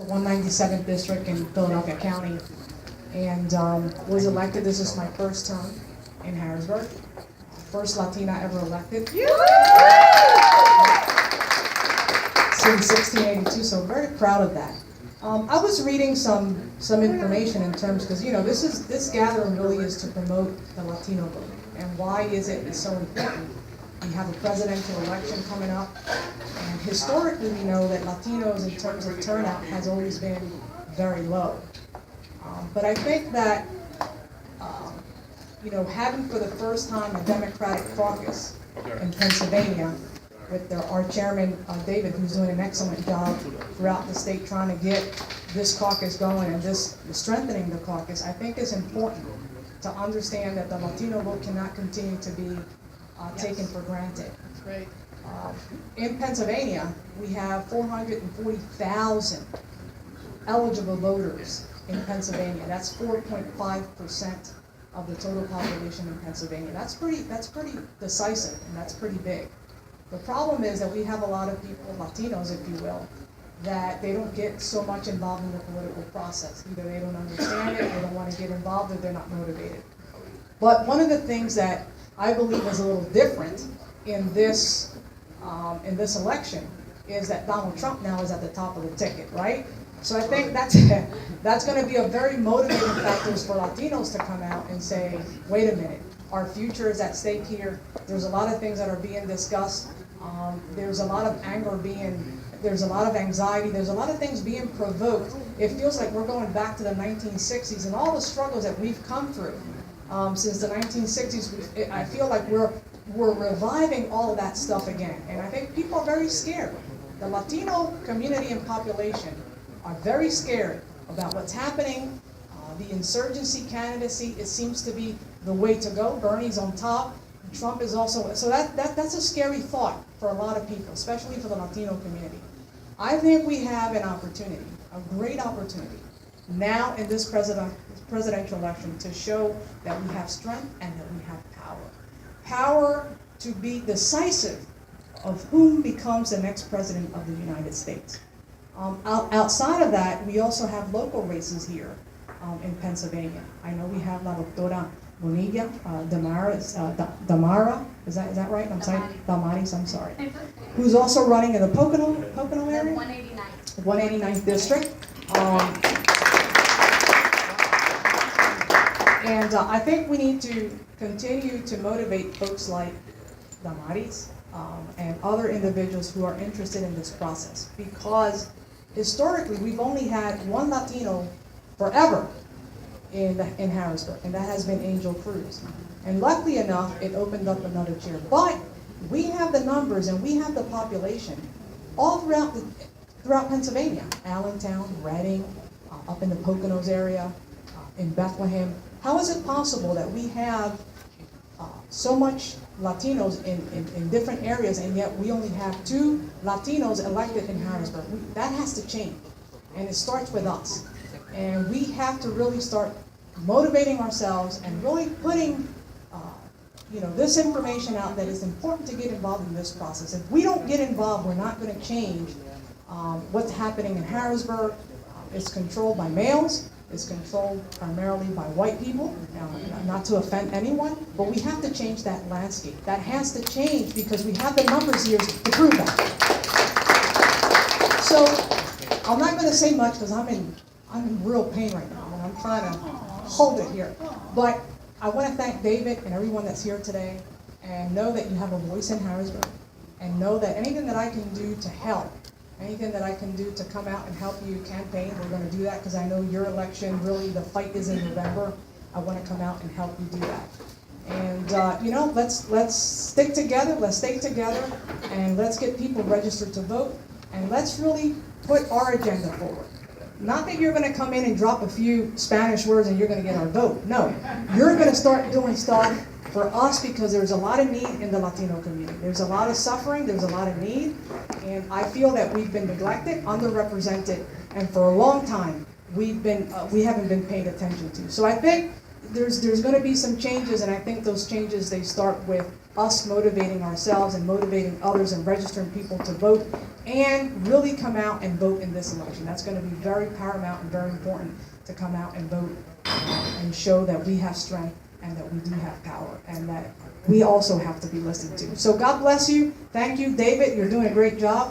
197th District in Philadelphia County, and was elected. This is my first term in Harrisburg. First Latina ever elected since 1682, so very proud of that. I was reading some information in terms, because this gathering really is to promote the Latino vote. And why is it so important? We have a presidential election coming up, and historically we know that Latinos in terms of turnout has always been very low. But I think that having for the first time a Democratic caucus in Pennsylvania with our chairman, David, who's doing an excellent job throughout the state trying to get this caucus going and strengthening the caucus, I think is important to understand that the Latino vote cannot continue to be taken for granted. That's right. In Pennsylvania, we have 440,000 eligible voters in Pennsylvania. That's 4.5% of the total population in Pennsylvania. That's pretty decisive, and that's pretty big. The problem is that we have a lot of people, Latinos if you will, that they don't get so much involved in the political process. Either they don't understand it, they don't want to get involved, or they're not motivated. But one of the things that I believe is a little different in this election is that Donald Trump now is at the top of the ticket, right? So I think that's going to be a very motivating factor for Latinos to come out and say, wait a minute, our future is at stake here. There's a lot of things that are being discussed. There's a lot of anger there's a lot of anxiety, there's a lot of things being provoked. It feels like we're going back to the 1960s and all the struggles that we've come through since the 1960s. I feel like we're reviving all of that stuff again. And I think people are very scared. The Latino community and population are very scared about what's happening. The insurgency candidacy, it seems to be the way to go. Bernie's on top. Trump is also, so that's a scary thought for a lot of people, especially for the Latino community. I think we have an opportunity, a great opportunity, now in this presidential election to show that we have strength and that we have power. Power to be decisive of whom becomes the next president of the United States. Outside of that, we also have local races here in Pennsylvania. I know we have La Doctora Bonilla, Damara, is that right? I'm sorry, Damaris, I'm sorry. Who's also running in the Pocono area? 189th. 189th district. And I think we need to continue to motivate folks like Damaris and other individuals who are interested in this process, because historically we've only had one Latino forever in Harrisburg, and that has been Angel Cruz. And luckily enough, it opened up another chair. But we have the numbers and we have the population all throughout Pennsylvania, Allentown, Reading, up in the Poconos area, in Bethlehem. How is it possible that we have so much Latinos in different areas, and yet we only have 2 Latinos elected in Harrisburg? That has to change, and it starts with us. And we have to really start motivating ourselves and really putting this information out that it's important to get involved in this process. If we don't get involved, we're not going to change what's happening in Harrisburg. It's controlled by males. It's controlled primarily by white people, not to offend anyone, but we have to change that landscape. That has to change because we have the numbers here to prove that. So I'm not going to say much because I'm in real pain right now, and I'm trying to hold it here. But I want to thank David and everyone that's here today, and know that you have a voice in Harrisburg, and know that anything that I can do to help, anything that I can do to come out and help you campaign, we're going to do that, because I know your election, really the fight is in November. I want to come out and help you do that. And let's stick together, let's stay together, and let's get people registered to vote, and let's really put our agenda forward. Not that you're going to come in and drop a few Spanish words and you're going to get our vote. No, you're going to start doing stuff for us, because there's a lot of need in the Latino community. There's a lot of suffering, there's a lot of need, and I feel that we've been neglected, underrepresented, and for a long time we haven't been paid attention to. So I think there's going to be some changes, and I think those changes, they start with us motivating ourselves and motivating others and registering people to vote, and really come out and vote in this election. That's going to be very paramount and very important to come out and vote and show that we have strength and that we do have power and that we also have to be listened to. So God bless you. Thank you, David. You're doing a great job.